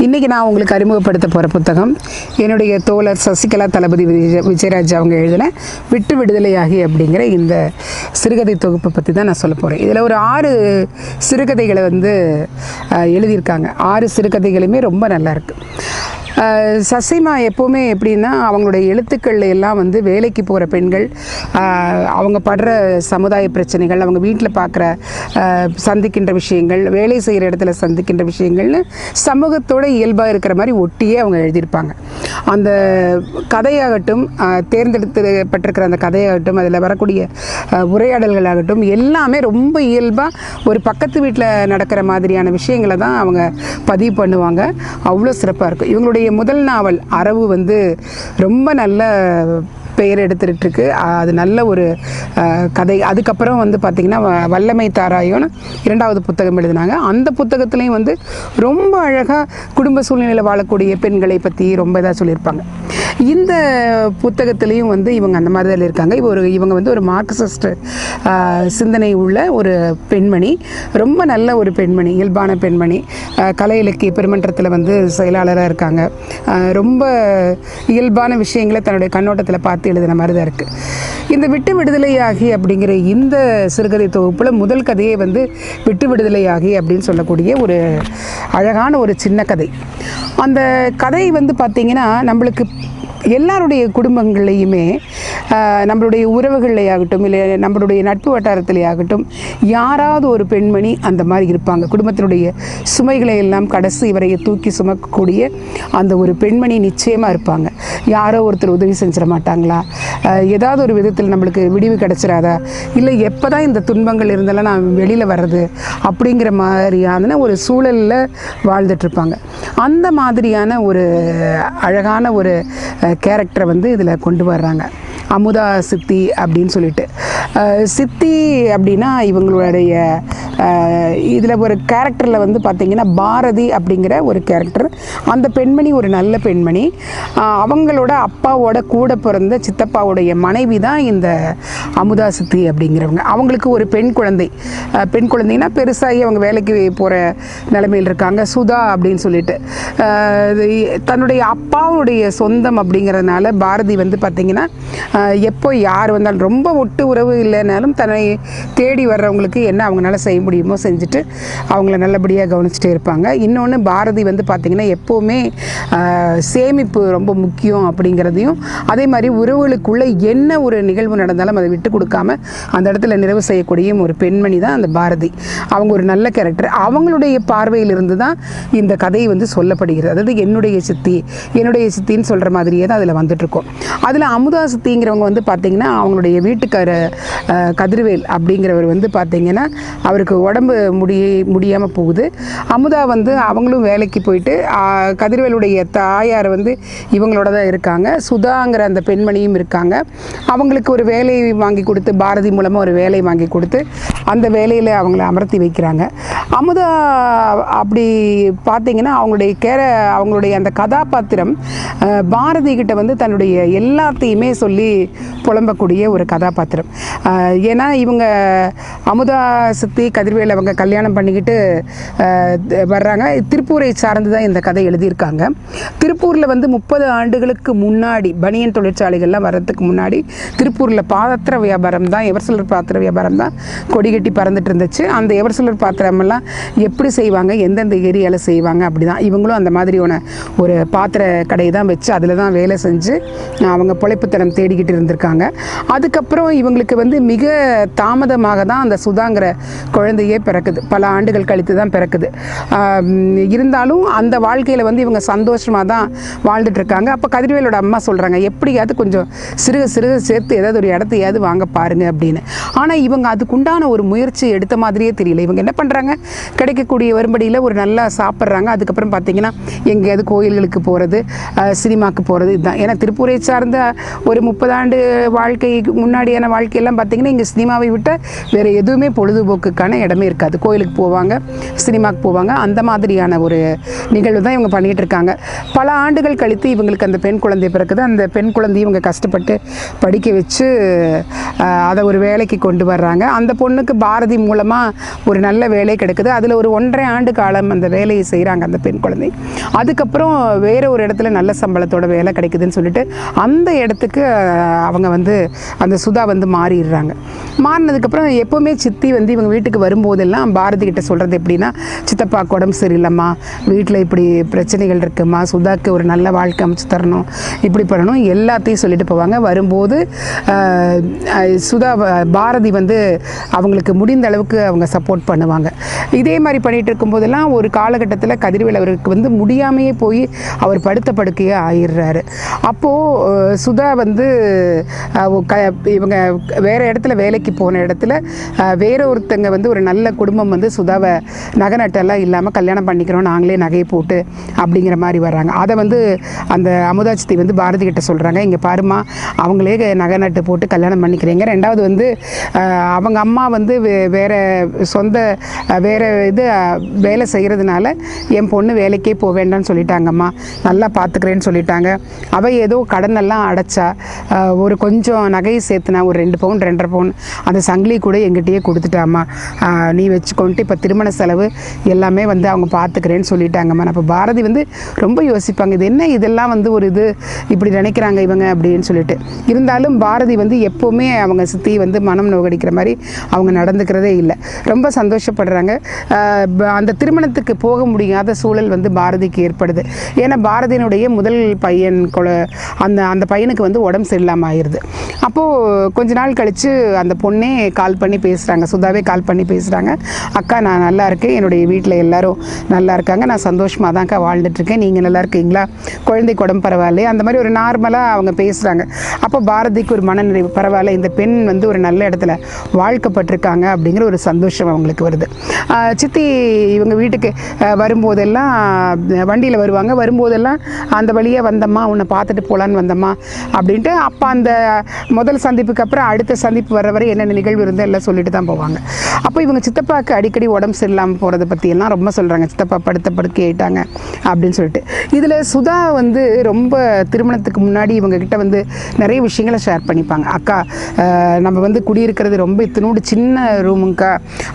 இன்றைக்கி நான் உங்களுக்கு அறிமுகப்படுத்த போகிற புத்தகம் என்னுடைய தோழர் சசிகலா தளபதி விஜயராஜ் அவங்க எழுதின விட்டு விடுதலையாகி அப்படிங்கிற இந்த சிறுகதை தொகுப்பை பற்றி தான் நான் சொல்ல போகிறேன். இதில் ஒரு 6 சிறுகதைகளை எழுதியிருக்காங்க. 6 சிறுகதைகளுமே ரொம்ப நல்லாயிருக்கு. சசிமா எப்போவுமே எப்படின்னா அவங்களுடைய எழுத்துக்கள் எல்லாம் வேலைக்கு போகிற பெண்கள், அவங்க படுற சமுதாய பிரச்சனைகள், அவங்க வீட்டில் பார்க்குற சந்திக்கின்ற விஷயங்கள், வேலை செய்கிற இடத்துல சந்திக்கின்ற விஷயங்கள்னு சமூகத்தோடு இயல்பாக இருக்கிற மாதிரி ஒட்டியே அவங்க எழுதியிருப்பாங்க. அந்த கதையாகட்டும், தேர்ந்தெடுக்கப்பட்டிருக்கிற அந்த கதையாகட்டும், அதில் வரக்கூடிய உரையாடல்களாகட்டும் எல்லாமே ரொம்ப இயல்பாக ஒரு பக்கத்து வீட்டில் நடக்கிற மாதிரியான விஷயங்களை தான் அவங்க பதிவு பண்ணுவாங்க. அவ்வளோ சிறப்பாக இருக்கும். இவங்களுடைய முதல் நாவல் அரவு ரொம்ப நல்ல பெயர் எடுத்துகிட்ருக்கு. அது நல்ல ஒரு கதை. அதுக்கப்புறம் பார்த்திங்கன்னா வல்லமை தாராயோன்னு 2வது புத்தகம் எழுதினாங்க. அந்த புத்தகத்துலேயும் ரொம்ப அழகாக குடும்ப சூழ்நிலையில் வாழக்கூடிய பெண்களை பற்றி ரொம்ப இதாக சொல்லியிருப்பாங்க. இந்த புத்தகத்துலேயும் இவங்க அந்த மாதிரி தான் இருக்காங்க. இவங்க ஒரு மார்க்சிஸ்ட் சிந்தனை உள்ள ஒரு பெண்மணி, ரொம்ப நல்ல ஒரு பெண்மணி, இயல்பான பெண்மணி. கலை இலக்கிய பெருமன்றத்தில் செயலாளராக இருக்காங்க. ரொம்ப இயல்பான விஷயங்களை தன்னுடைய கண்ணோட்டத்தில் பார்த்து எழுதின மாதிரி தான் இருக்குது. இந்த விட்டு விடுதலையாகி அப்படிங்கிற இந்த சிறுகதை தொகுப்பில் முதல் கதையே விட்டு விடுதலையாகி அப்படின்னு சொல்லக்கூடிய ஒரு அழகான ஒரு சின்ன கதை. அந்த கதை பார்த்திங்கன்னா நம்மளுக்கு எல்லாருடைய குடும்பங்கள்லையுமே, நம்மளுடைய உறவுகள்லையாகட்டும், இல்லை நம்மளுடைய நட்பு வட்டாரத்திலேயாகட்டும், யாராவது ஒரு பெண்மணி அந்த மாதிரி இருப்பாங்க. குடும்பத்தினுடைய சுமைகளை எல்லாம் கடைசி வரையை தூக்கி சுமக்கக்கூடிய அந்த ஒரு பெண்மணி நிச்சயமாக இருப்பாங்க. யாரோ ஒருத்தர் உதவி செஞ்சிட மாட்டாங்களா? ஏதாவது ஒரு விதத்தில் நம்மளுக்கு விடிவு கிடச்சிடாதா? இல்லை எப்போ தான் இந்த துன்பங்கள் இருந்தாலும் நான் வெளியில் வர்றது அப்படிங்கிற மாதிரியான ஒரு சூழலில் வாழ்ந்துட்டுருப்பாங்க. அந்த மாதிரியான ஒரு அழகான ஒரு கேரக்டரை இதில் கொண்டு வர்றாங்க. அமுதா சித்தி அப்படின்னு சொல்லிட்டு. சித்தி அப்படின்னா இவங்களுடைய இதில் ஒரு கேரக்டரில் பார்த்திங்கன்னா பாரதி அப்படிங்கிற ஒரு கேரக்டர். அந்த பெண்மணி ஒரு நல்ல பெண்மணி. அவங்களோட அப்பாவோட கூட பிறந்த சித்தப்பாவுடைய மனைவி தான் இந்த அமுதா சித்தி அப்படிங்கிறவங்க. அவங்களுக்கு ஒரு பெண் குழந்தைங்கன்னா பெருசாகி அவங்க வேலைக்கு போகிற நிலைமையில் இருக்காங்க. சுதா அப்படின்னு சொல்லிட்டு தன்னுடைய அப்பாவுடைய சொந்தம் அப்படிங்கிறதுனால பாரதி பார்த்திங்கன்னா எப்போ யார் வந்தாலும் ரொம்ப ஒட்டு உறவு இல்லைனாலும் தன்னை தேடி வர்றவங்களுக்கு என்ன அவங்களால செய்ய முடியுமோ செஞ்சுட்டு அவங்கள நல்லபடியாக கவனிச்சுட்டே இருப்பாங்க. இன்னொன்று பாரதி பார்த்திங்கன்னா எப்போவுமே சேமிப்பு ரொம்ப முக்கியம் அப்படிங்கிறதையும், அதே மாதிரி உறவுகளுக்குள்ளே என்ன ஒரு நிகழ்வு நடந்தாலும் அதை விட்டு கொடுக்காம அந்த இடத்துல நிறைவு செய்யக்கூடிய ஒரு பெண்மணி தான் அந்த பாரதி. அவங்க ஒரு நல்ல கேரக்டர். அவங்களுடைய பார்வையிலிருந்து தான் இந்த கதை சொல்லப்படுகிறது. அதாவது என்னுடைய சித்தின்னு சொல்கிற மாதிரியே தான் அதில் வந்துட்டுருக்கோம். அதில் அமுதா சித்திங்கிறவங்க பார்த்திங்கன்னா அவங்களுடைய வீட்டுக்கார கதிர்வேல் அப்படிங்கிறவர் பார்த்திங்கன்னா அவருக்கு உடம்பு முடியாமல் போகுது. அமுதா அவங்களும் வேலைக்கு போயிட்டு கதிர்வேலுடைய தாயார் இவங்களோட தான் இருக்காங்க. சுதாங்கிற அந்த பெண்மணியும் இருக்காங்க. அவங்களுக்கு ஒரு வேலை வாங்கி கொடுத்து, பாரதி மூலமாக ஒரு வேலை வாங்கி கொடுத்து அந்த வேலையில் அவங்கள அமர்த்தி வைக்கிறாங்க. அமுதா அப்படி பார்த்திங்கன்னா அவங்களுடைய அந்த கதாபாத்திரம் பாரதி கிட்ட தன்னுடைய எல்லாத்தையுமே சொல்லி புலம்பக்கூடிய ஒரு கதாபாத்திரம். ஏன்னா இவங்க அமுதா சித்தி கதிர்வேல் அவங்க கல்யாணம் பண்ணிக்கிட்டு வர்றாங்க. திருப்பூரை சார்ந்து தான் இந்த கதை எழுதியிருக்காங்க. திருப்பூரில் 30 ஆண்டுகளுக்கு முன்னாடி பனியன் தொழிற்சாலைகள்லாம் வர்றதுக்கு முன்னாடி திருப்பூரில் பாத்திர வியாபாரம் தான், எவர்சிலர் பாத்திர வியாபாரம் தான் கொடிகட்டி பறந்துட்டு இருந்துச்சு. அந்த எவர்சிலர் பாத்திரமெல்லாம் எப்படி செய்வாங்க, எந்தெந்த ஏரியாவில் செய்வாங்க, அப்படி தான் இவங்களும் அந்த மாதிரியான ஒரு பாத்திர கடையை தான் வச்சு அதில் தான் வேலை செஞ்சு அவங்க பிழைப்புத்தனம் தேடிக்கிட்டு இருந்திருக்காங்க. அதுக்கப்புறம் இவங்களுக்கு மிக தாமதமாக தான் அந்த சுதாங்கிற குழந்தையே பிறக்குது. பல ஆண்டுகள் கழித்து தான் பிறக்குது. இருந்தாலும் அந்த வாழ்க்கையில் இவங்க சந்தோஷமாக தான் வாழ்ந்துட்டுருக்காங்க. அப்போ கதிர்வேலோட அம்மா சொல்கிறாங்க, எப்படியாவது கொஞ்சம் சிறுக சேர்த்து ஏதாவது ஒரு இடத்தையாவது வாங்க பாருங்க அப்படின்னு. ஆனால் இவங்க அதுக்குண்டான ஒரு முயற்சி எடுத்த மாதிரியே தெரியல. இவங்க என்ன பண்ணுறாங்க, கிடைக்கக்கூடிய வரும்படியில் ஒரு நல்லா சாப்பிட்றாங்க. அதுக்கப்புறம் பார்த்திங்கன்னா எங்கேயாவது கோயில்களுக்கு போகிறது, சினிமாவுக்கு போகிறது, இதுதான். ஏன்னா திருப்பூரை சார்ந்த ஒரு 30 40 ஆண்டு வாழ்க்கைக்கு முன்னாடியான வாழ்க்கையெல்லாம் பார்த்திங்கன்னா இங்கே சினிமாவை விட்ட வேறு எதுவுமே பொழுதுபோக்குக்கான இடமே இருக்காது. கோயிலுக்கு போவாங்க, சினிமாவுக்கு போவாங்க, அந்த மாதிரியான ஒரு நிகழ்வு தான் இவங்க பண்ணிகிட்டு இருக்காங்க. பல ஆண்டுகள் கழித்து இவங்களுக்கு அந்த பெண் குழந்தை பிறக்குது. அந்த பெண் குழந்தையை இவங்க கஷ்டப்பட்டு படிக்க வச்சு அதை ஒரு வேலைக்கு கொண்டு வர்றாங்க. அந்த பொண்ணுக்கு பாரதி மூலமாக ஒரு நல்ல வேலை கிடைக்குது. அதில் ஒரு 1.5 ஆண்டு காலம் அந்த வேலையை செய்கிறாங்க அந்த பெண் குழந்தை. அதுக்கப்புறம் வேறு ஒரு இடத்துல நல்ல சம்பளத்தோட வேலை கிடைக்குதுன்னு சொல்லிட்டு அந்த இடத்துக்கு அவங்க வந்து அந்த சுதா வந்து மாறிடுறாங்க. மாறினதுக்கப்புறம் எப்போவுமே சித்தி வந்து இவங்க வீட்டுக்கு வரும்போதெல்லாம் பாரதி கிட்ட சொல்கிறது எப்படின்னா, சித்தப்பா உடம்பு சரியில்லைம்மா, வீட்டில் இப்படி பிரச்சனைகள் இருக்குமா, சுதாக்கு ஒரு நல்ல வாழ்க்கை அமைச்சு தரணும், இப்படி பண்ணணும், எல்லாத்தையும் சொல்லிட்டு போவாங்க. வரும்போது சுதா பாரதி வந்து அவங்களுக்கு முடிந்த அளவுக்கு அவங்க சப்போர்ட் பண்ணுவாங்க. இதே மாதிரி பண்ணிகிட்டு இருக்கும்போதெல்லாம் ஒரு காலகட்டத்தில் கதிர்வேல் அவருக்கு வந்து முடியாமையே போய் அவர் படுத்த படுக்கையே ஆயிடுறாரு. அப்போது சுதா வந்து இவங்க வேறு இடத்துல வேலைக்கு போன இடத்துல வேற ஒருத்தங்க வந்து ஒரு நல்ல குடும்பம் வந்து சுதாவை நகை நட்டெல்லாம் இல்லாமல் கல்யாணம் பண்ணிக்கிறோம், நாங்களே நகையை போட்டு அப்படிங்கிற மாதிரி வர்றாங்க. அதை வந்து அந்த அமுதாட்சி வந்து பாரதி கிட்ட சொல்கிறாங்க, இங்கே பாருமா, அவங்களே நகை நட்டு போட்டு கல்யாணம் பண்ணிக்கிறீங்க. ரெண்டாவது வந்து அவங்க அம்மா வந்து வேறு சொந்த வேறு இது வேலை செய்கிறதுனால என் பொண்ணு வேலைக்கே போக வேண்டாம்னு சொல்லிட்டாங்கம்மா, நல்லா பார்த்துக்கிறேன்னு சொல்லிட்டாங்க. அவள் ஏதோ கடனெல்லாம் அடைச்சா, ஒரு கொஞ்சம் நகையை சேர்த்துனா ஒரு 2 பவுன் 2.5 பவுன் அந்த சங்கிலி கூட எங்கிட்டயே கொடுத்துட்டாம்மா, நீ வச்சுக்கொண்டு இப்போ திருமண செலவு எல்லாமே வந்து அவங்க பார்த்துக்கிறேன்னு சொல்லிட்டாங்கம்மா. அப்போ பாரதி வந்து ரொம்ப யோசிப்பாங்க, இது என்ன இதெல்லாம் வந்து ஒரு இது இப்படி நினைக்கிறாங்க இவங்க அப்படின்னு சொல்லிட்டு. இருந்தாலும் பாரதி வந்து எப்போவுமே அவங்க சித்தி வந்து மனம் நோகடிக்கிற மாதிரி அவங்க நடந்துக்கிறதே இல்லை. ரொம்ப சந்தோஷப்படுறாங்க. அந்த திருமணத்துக்கு போக முடியாத சூழல் வந்து பாரதிக்கு ஏற்படுது. ஏன்னா பாரதியினுடைய முதல் பையன் அந்த பையனுக்கு வந்து உடம்பு சரியில்லாமல் ஆயிடுது. அப்போது கொஞ்ச நாள் கழித்து அந்த பொண்ணே கால் பண்ணி பேசுகிறாங்க, சுதாவே கால் பண்ணி பேசுகிறாங்க, அக்கா நான் நல்லா இருக்கேன், என்னுடைய வீட்டில் எல்லோரும் நல்லா இருக்காங்க, நான் சந்தோஷமாக தான்க்கா வாழ்ந்துட்டுருக்கேன், நீங்கள் நல்லா இருக்கீங்களா, குழந்தைக்கு உடம்பு பரவாயில்லையே, அந்த மாதிரி ஒரு நார்மலாக அவங்க பேசுகிறாங்க. அப்போ பாரதிக்கு ஒரு மனநிறைவு, பரவாயில்ல இந்த பெண் வந்து ஒரு நல்ல இடத்துல வாழ்க்கப்பட்டிருக்காங்க அப்படிங்கிற ஒரு சந்தோஷம் அவங்களுக்கு வருது. சித்தி இவங்க வீட்டுக்கு வரும்போதெல்லாம் வண்டியில் வருவாங்க, வரும்போதெல்லாம் அந்த வழியாக வந்தம்மா, உன்னை பார்த்துட்டு போகலான்னு வந்தம்மா அப்படின்ட்டு. அப்போ அந்த முதல் சந்திப்புக்கு அப்புறம் அடுத்த சந்திப்பு வர வரை என்னென்ன நிகழ்வு இருந்தால் எல்லாம் சொல்லிட்டு தான் போவாங்க. அப்போ இவங்க சித்தப்பாவுக்கு அடிக்கடி உடம்பு சரியில்லாமல் போகிறத பற்றியெல்லாம் ரொம்ப சொல்கிறாங்க, சித்தப்பா படுத்த படுக்கை ஆயிட்டாங்க அப்படின்னு சொல்லிட்டு. இதில் சுதா வந்து ரொம்ப திருமணத்துக்கு முன்னாடி இவங்ககிட்ட வந்து நிறைய விஷயங்களை ஷேர் பண்ணிப்பாங்க. அக்கா நம்ம வந்து குடியிருக்கிறது ரொம்ப இத்தினோடு சின்ன ரூமுங்கக்கா,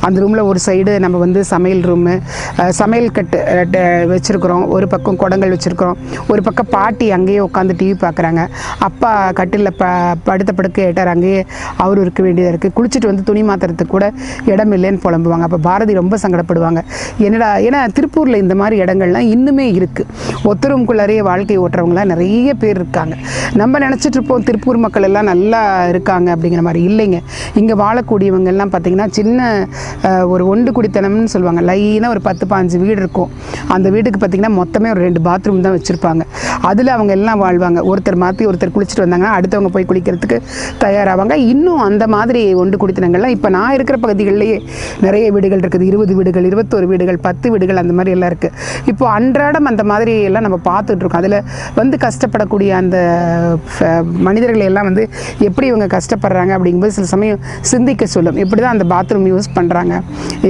அந்த ரூமில் ஒரு சைடு நம்ம வந்து சமையல் ரூமு, சமையல் கட்டு வச்சுருக்குறோம், ஒரு பக்கம் குடங்கள் வச்சுருக்குறோம், ஒரு பக்கம் பாட்டி அங்கேயே உட்காந்து டிவி பார்க்குறாங்க, அப்பா கட்டிலில் படுத்த படுக்கை ஆயிட்டார், அங்கேயே அவரு இருக்க வேண்டியதாக இருக்குது, குளிச்சுட்டு வந்து துணி மாற்றுறதுக்கு கூட இடம் இல்லைன்னு புலம்புவாங்க. அப்போ பாரதி ரொம்ப சங்கடப்படுவாங்க, என்னடா, ஏன்னா திருப்பூரில் இந்த மாதிரி இடங்கள்லாம் இன்னுமே இருக்குது, ஒத்தரும்குள்ளாரையே வாழ்க்கை ஓட்டுறவங்களாம் நிறைய பேர் இருக்காங்க. நம்ம நினச்சிட்டு இருப்போம் திருப்பூர் மக்கள் எல்லாம் நல்லா இருக்காங்க அப்படிங்கிற மாதிரி. இல்லைங்க, இங்கே வாழக்கூடியவங்கெல்லாம் பார்த்திங்கன்னா சின்ன ஒரு ஒண்டு குடித்தனம்னு சொல்லுவாங்க, லைனாக ஒரு 10-15 வீடு இருக்கும். அந்த வீட்டுக்கு பார்த்திங்கன்னா மொத்தமே ஒரு 2 பாத்ரூம் தான் வச்சுருப்பாங்க. அதில் அவங்க எல்லாம் வாழ்வாங்க. ஒருத்தர் மாற்றி ஒருத்தர் குளிச்சுட்டு வந்தாங்கன்னா அடுத்தவங்க போய் குளிக்கிறதுக்கு தயாராவாங்க. இன்னும் அந்த மாதிரி ஒண்டு குடித்தனங்கள்லாம் இப்போ நான் இருக்கிற பகுதிகளிலேயே நிறைய வீடுகள் இருக்குது. 20 வீடுகள், 21 வீடுகள், 10 வீடுகள், அந்த மாதிரி எல்லாம் இருக்குது. இப்போ அன்றாடம் அந்த மாதிரி எல்லாம் நம்ம பார்த்துட்ருக்கோம். அதில் வந்து கஷ்டப்படக்கூடிய அந்த மனிதர்களை எல்லாம் வந்து எப்படி இவங்க கஷ்டப்படுறாங்க அப்படிங்கும்போது சில சமயம் சிந்திக்க சொல்லும். எப்படி தான் அந்த பாத்ரூம் யூஸ் பண்ணுறாங்க,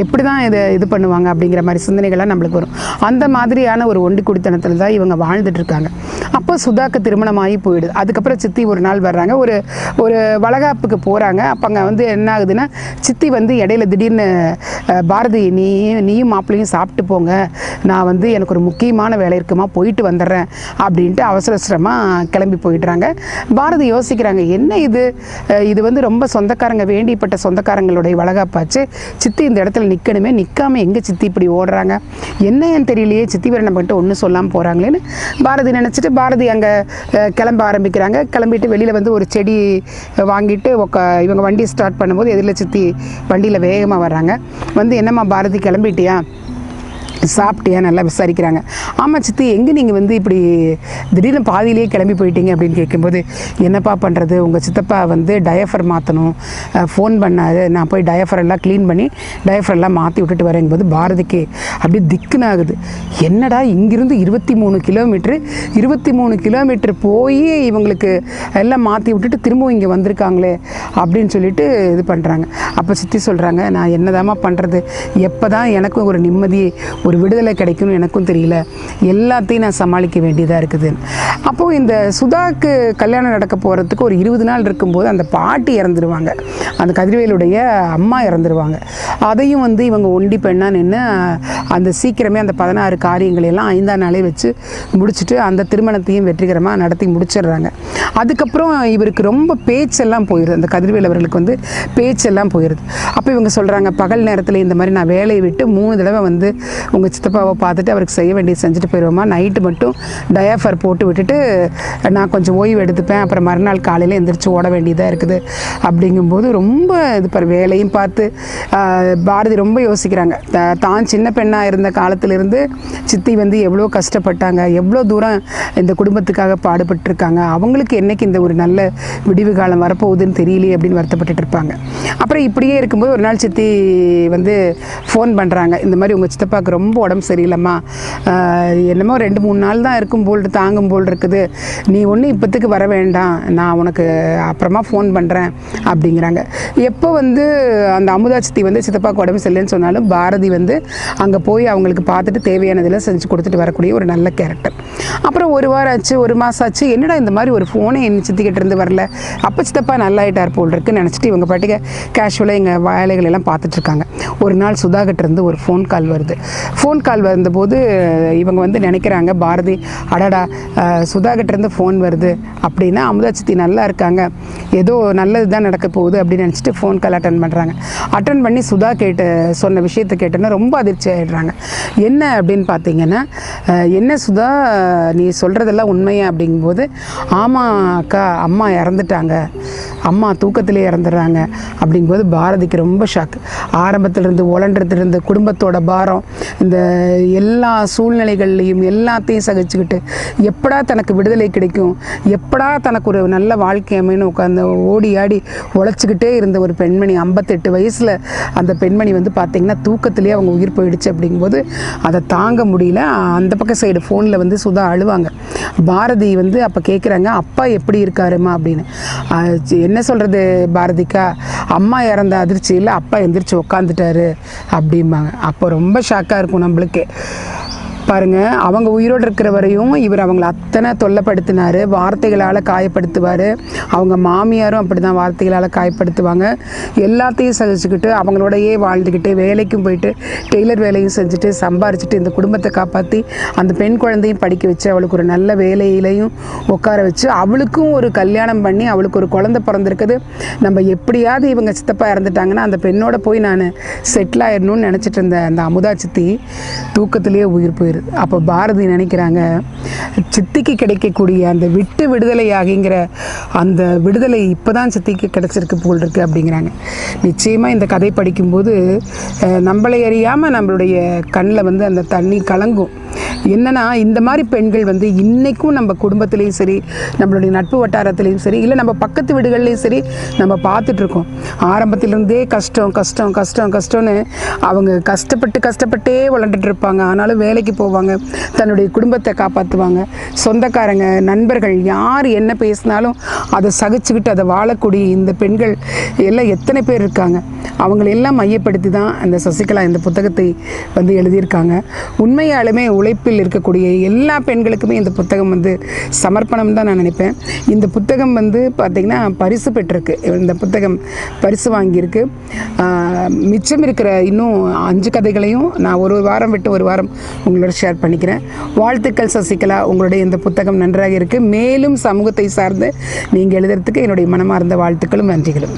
எப்படி தான் இது பண்ணுவாங்க அப்படிங்கிற மாதிரி சிந்தனைகள்லாம் நம்மளுக்கு வரும். அந்த மாதிரியான ஒரு ஒண்டி குடித்தனத்தில் தான் இவங்க வாழ்ந்துட்டுருக்காங்க. அப்போ சுதாக்கு திருமணமாகி போயிடுது. அதுக்கப்புறம் சித்தி ஒரு நாள் வர்றாங்க, ஒரு வளகாப்புக்கு போகிறாங்க. அப்போ அங்கே வந்து என்ன ஆகுதுன்னா, சித்தி வந்து இடையில திடீர்னு பாரதி நீயும் மாப்பிள்ளையும் சாப்பிட்டு போங்க, நான் வந்து எனக்கு ஒரு முக்கியமான வேலை இருக்குமா, போயிட்டு வந்துடுறேன் அப்படின்ட்டு அவசரமாக கிளம்பி போயிடுறாங்க. பாரதி யோசிக்கிறாங்க, என்ன இது வந்து ரொம்ப சொந்தக்காரங்க, வேண்டிப்பட்ட சொந்தக்காரங்களுடைய வளகாப்பாச்சு, சித்தி இந்த இடத்துல நிற்கணுமே, நிற்காம எங்கே சித்தி இப்படி ஓடுறாங்க, என்னன்னு தெரியலையே, சித்தி வேறு நம்மகிட்ட ஒன்றும் சொல்லாமல் போகிறாங்களேன்னு பாரதி நினச்சிட்டு பாரதி அங்கே கிளம்ப ஆரம்பிக்கிறாங்க. கிளம்பிட்டு வெளியில் வந்து ஒரு செடி வாங்கிட்டு இவங்க வண்டி ஸ்டார்ட் பண்ணும்போது எதிரில் சித்தி வண்டியில் வேகமாக வர்றாங்க. வந்து என்னம்மா பாரதி கிளம்பிட்டியா, சாப்பிட்டியா நல்லா விசாரிக்கிறாங்க. ஆமாம் சித்தி, எங்கே நீங்கள் வந்து இப்படி திடீர்னு பாதியிலேயே கிளம்பி போயிட்டீங்க அப்படின்னு கேட்கும்போது, என்னப்பா பண்ணுறது, உங்கள் சித்தப்பா வந்து டயஃபர் மாற்றணும் ஃபோன் பண்ணார், நான் போய் டயஃபர் எல்லாம் க்ளீன் பண்ணி டயஃபர் எல்லாம் மாற்றி விட்டுட்டு வரேங்கும்போது பாரதிக்கு அப்படி திக்குன்னு ஆகுது. என்னடா இங்கிருந்து 23 கிலோமீட்டர் போய் இவங்களுக்கு எல்லாம் மாற்றி விட்டுட்டு திரும்பவும் இங்கே வந்திருக்காங்களே அப்படின்னு சொல்லிட்டு இது பண்ணுறாங்க. அப்போ சித்தி சொல்கிறாங்க, நான் என்னதாம்மா பண்ணுறது, எப்போ தான் எனக்கும் ஒரு நிம்மதி ஒரு விடுதலை கிடைக்கும்னு எனக்கும் தெரியல, எல்லாத்தையும் நான் சமாளிக்க வேண்டியதாக இருக்குது. அப்போது இந்த சுதாக்கு கல்யாணம் நடக்க போகிறதுக்கு ஒரு 20 நாள் இருக்கும்போது அந்த பாட்டி இறந்துருவாங்க, அந்த கதிர்வேலுடைய அம்மா இறந்துருவாங்க. அதையும் வந்து இவங்க ஒண்டி பெண்ணாக நின்று அந்த சீக்கிரமே அந்த 16 காரியங்களையெல்லாம் 5ஆம் நாளே வச்சு முடிச்சுட்டு அந்த திருமணத்தையும் வெற்றிகரமாக நடத்தி முடிச்சிடுறாங்க. அதுக்கப்புறம் இவருக்கு ரொம்ப பேச்செல்லாம் போயிடுது, அந்த கதிர்வேல் அவர்களுக்கு வந்து பேச்செல்லாம் போயிடுது. அப்போ இவங்க சொல்கிறாங்க, பகல் நேரத்தில் இந்த மாதிரி நான் வேலையை விட்டு 3 தடவை வந்து உங்கள் சித்தப்பாவை பார்த்துட்டு அவருக்கு செய்ய வேண்டியது செஞ்சுட்டு போயிடுவோமா, நைட்டு மட்டும் டயாஃபர் போட்டு விட்டுட்டு நான் கொஞ்சம் ஓய்வு எடுத்துப்பேன், அப்புறம் மறுநாள் காலையில் எந்திரிச்சு ஓட வேண்டியதாக இருக்குது அப்படிங்கும்போது ரொம்ப இது வேலையும் பார்த்து பாரதி ரொம்ப யோசிக்கிறாங்க. தான் சின்ன பெண்ணாக இருந்த காலத்திலிருந்து சித்தி வந்து எவ்வளோ கஷ்டப்பட்டாங்க, எவ்வளோ தூரம் இந்த குடும்பத்துக்காக பாடுபட்டுருக்காங்க, அவங்களுக்கு என்றைக்கு இந்த ஒரு நல்ல விடிவு காலம் வரப்போகுதுன்னு தெரியலையே அப்படின்னு வருத்தப்பட்டுட்டு இருப்பாங்க. அப்புறம் இப்படியே இருக்கும்போது ஒரு நாள் சித்தி வந்து ஃபோன் பண்ணுறாங்க, இந்த மாதிரி உங்கள் சித்தப்பாவுக்கு ரொம்ப உடம்பு சரியில்லைம்மா, என்னமோ 2-3 நாள் தான் இருக்கும் போல் தாங்கும் போல் இருக்குது, நீ ஒன்றும் இப்போத்துக்கு வர வேண்டாம், நான் உனக்கு அப்புறமா ஃபோன் பண்ணுறேன் அப்படிங்கிறாங்க. எப்போ வந்து அந்த அமுதா சித்தி வந்து சித்தப்பாவுக்கு உடம்பு சரியில்லைன்னு சொன்னாலும் பாரதி வந்து அங்கே போய் அவங்களுக்கு பார்த்துட்டு தேவையானதெல்லாம் செஞ்சு கொடுத்துட்டு வரக்கூடிய ஒரு நல்ல கேரக்டர். அப்புறம் 1 வாரம் ஆச்சு, 1 மாதம் ஆச்சு, என்னடா இந்த மாதிரி ஒரு ஃபோனே என் சித்திக்கிட்ட இருந்து வரல, அப்போ சித்தப்பா நல்லாயிட்டார் போல் இருக்குன்னு நினச்சிட்டு இவங்க பாட்டுக்கு கேஷுவலாக எங்கள் வேலைகள் எல்லாம் பார்த்துட்ருக்காங்க. ஒரு நாள் சுதாகிட்ட இருந்து ஒரு ஃபோன் கால் வருது. ஃபோன் கால் வந்தபோது இவங்க வந்து நினைக்கிறாங்க, பாரதி அடடா சுதாகிட்டேருந்து ஃபோன் வருது அப்படின்னா அமுதா சித்தி நல்லா இருக்காங்க, ஏதோ நல்லது தான் நடக்க போகுது அப்படின்னு நினச்சிட்டு ஃபோன் கால் அட்டன் பண்ணுறாங்க. அட்டன் பண்ணி சுதா சொன்ன விஷயத்தை கேட்டோன்னா ரொம்ப அதிர்ச்சி ஆகிடுறாங்க. என்ன அப்படின்னு பார்த்தீங்கன்னா, என்ன சுதா நீ சொல்கிறதெல்லாம் உண்மையா அப்படிங்கும்போது, ஆமாம் அக்கா, அம்மா இறந்துட்டாங்க, அம்மா தூக்கத்திலே இறந்துடுறாங்க அப்படிங்கும்போது பாரதிக்கு ரொம்ப ஷாக்கு. ஆரம்பத்திலிருந்து உழன்றதுலேருந்து குடும்பத்தோட பாரம், இந்த எல்லா சூழ்நிலைகள்லையும் எல்லாத்தையும் சகிச்சுக்கிட்டு எப்படா தனக்கு விடுதலை கிடைக்கும், எப்படா தனக்கு ஒரு நல்ல வாழ்க்கை அமைன்னு உட்காந்து ஓடி ஆடி உழைச்சிக்கிட்டே இருந்த ஒரு பெண்மணி 58 வயசில் அந்த பெண்மணி வந்து பார்த்திங்கன்னா தூக்கத்திலே அவங்க உயிர் போயிடுச்சு அப்படிங்கும்போது அதை தாங்க முடியல. அந்த பக்கம் சைடு ஃபோனில் வந்து சுதா அழுவாங்க. பாரதி வந்து அப்போ கேட்குறாங்க, அப்பா எப்படி இருக்காருமா அப்படின்னு. என்ன சொல்கிறது பாரதிக்கா, அம்மா இறந்த அதிர்ச்சியில் அப்பா எந்திரிச்சு உக்காந்துட்டாரு அப்படிம்பாங்க. அப்போ ரொம்ப ஷாக்காக இருக்கும் நம்மளுக்கே. பாருங்கள், அவங்க உயிரோடு இருக்கிற வரையும் இவர் அவங்கள அத்தனை தொல்லைப்படுத்தினார், வார்த்தைகளால் காயப்படுத்துவார். அவங்க மாமியாரும் அப்படி தான் வார்த்தைகளால் காயப்படுத்துவாங்க. எல்லாத்தையும் சகிச்சுக்கிட்டு அவங்களோடையே வாழ்ந்துக்கிட்டு வேலைக்கும் போயிட்டு டெய்லர் வேலையும் செஞ்சுட்டு சம்பாரிச்சுட்டு இந்த குடும்பத்தை காப்பாற்றி அந்த பெண் குழந்தையும் படிக்க வச்சு அவளுக்கு ஒரு நல்ல வேலையிலையும் உட்கார வச்சு அவளுக்கும் ஒரு கல்யாணம் பண்ணி அவளுக்கு ஒரு குழந்தை பிறந்திருக்குது. நம்ம எப்படியாவது இவங்க சித்தப்பா இறந்துட்டாங்கன்னா அந்த பெண்ணோட போய் நான் செட்டில் ஆயிடணும்னு நினச்சிட்டு இருந்த அந்த அமுதா சித்தி தூக்கத்திலேயே உயிர் போயிரு. அப்போ பாரதி நினைக்கிறாங்க, சித்திக்கு கிடைக்கக்கூடிய அந்த விடுதலை ஆகிங்கிற அந்த விடுதலை இப்போதான் சித்திக்கு கிடைச்சிருக்கு போல் இருக்கு அப்படிங்கிறாங்க. நிச்சயமாக இந்த கதை படிக்கும்போது நம்மளை அறியாமல் நம்மளுடைய கண்ணில் வந்து அந்த தண்ணி கலங்கும். என்னன்னா, இந்த மாதிரி பெண்கள் வந்து இன்றைக்கும் நம்ம குடும்பத்துலேயும் சரி, நம்மளுடைய நட்பு வட்டாரத்துலேயும் சரி, இல்லை நம்ம பக்கத்து வீடுகள்லேயும் சரி நம்ம பார்த்துட்ருக்கோம். ஆரம்பத்திலேருந்தே கஷ்டம் கஷ்டம் கஷ்டம் கஷ்டம்னு அவங்க கஷ்டப்பட்டே வளர்ந்துட்டு இருப்பாங்க. ஆனாலும் வேலைக்கு போவாங்க, தன்னுடைய குடும்பத்தை காப்பாற்றுவாங்க. சொந்தக்காரங்க, நண்பர்கள் யார் என்ன பேசினாலும் அதை சகிச்சுக்கிட்டு அதை வாழக்கூடிய இந்த பெண்கள் எல்லாம் எத்தனை பேர் இருக்காங்க. அவங்களெல்லாம் மையப்படுத்தி தான் அந்த சசிகலா இந்த புத்தகத்தை வந்து எழுதியிருக்காங்க. உண்மையாலுமே உழைப்பில் இருக்கக்கூடிய எல்லா பெண்களுக்குமே இந்த புத்தகம் வந்து சமர்ப்பணம் தான் நான் நினைப்பேன். இந்த புத்தகம் வந்து பார்த்திங்கன்னா பரிசு பெற்றிருக்கு, இந்த புத்தகம் பரிசு வாங்கியிருக்கு. மிச்சம் இருக்கிற இன்னும் 5 கதைகளையும் நான் ஒரு வாரம் விட்டு ஒரு வாரம் உங்களோட ஷேர் பண்ணிக்கிறேன். வாழ்த்துக்கள் சசிகலா, உங்களுடைய இந்த புத்தகம் நன்றாக இருக்குது. மேலும் சமூகத்தை சார்ந்து நீங்கள் எழுதுறதுக்கு என்னுடைய மனமார்ந்த வாழ்த்துக்களும் நன்றிகளும்.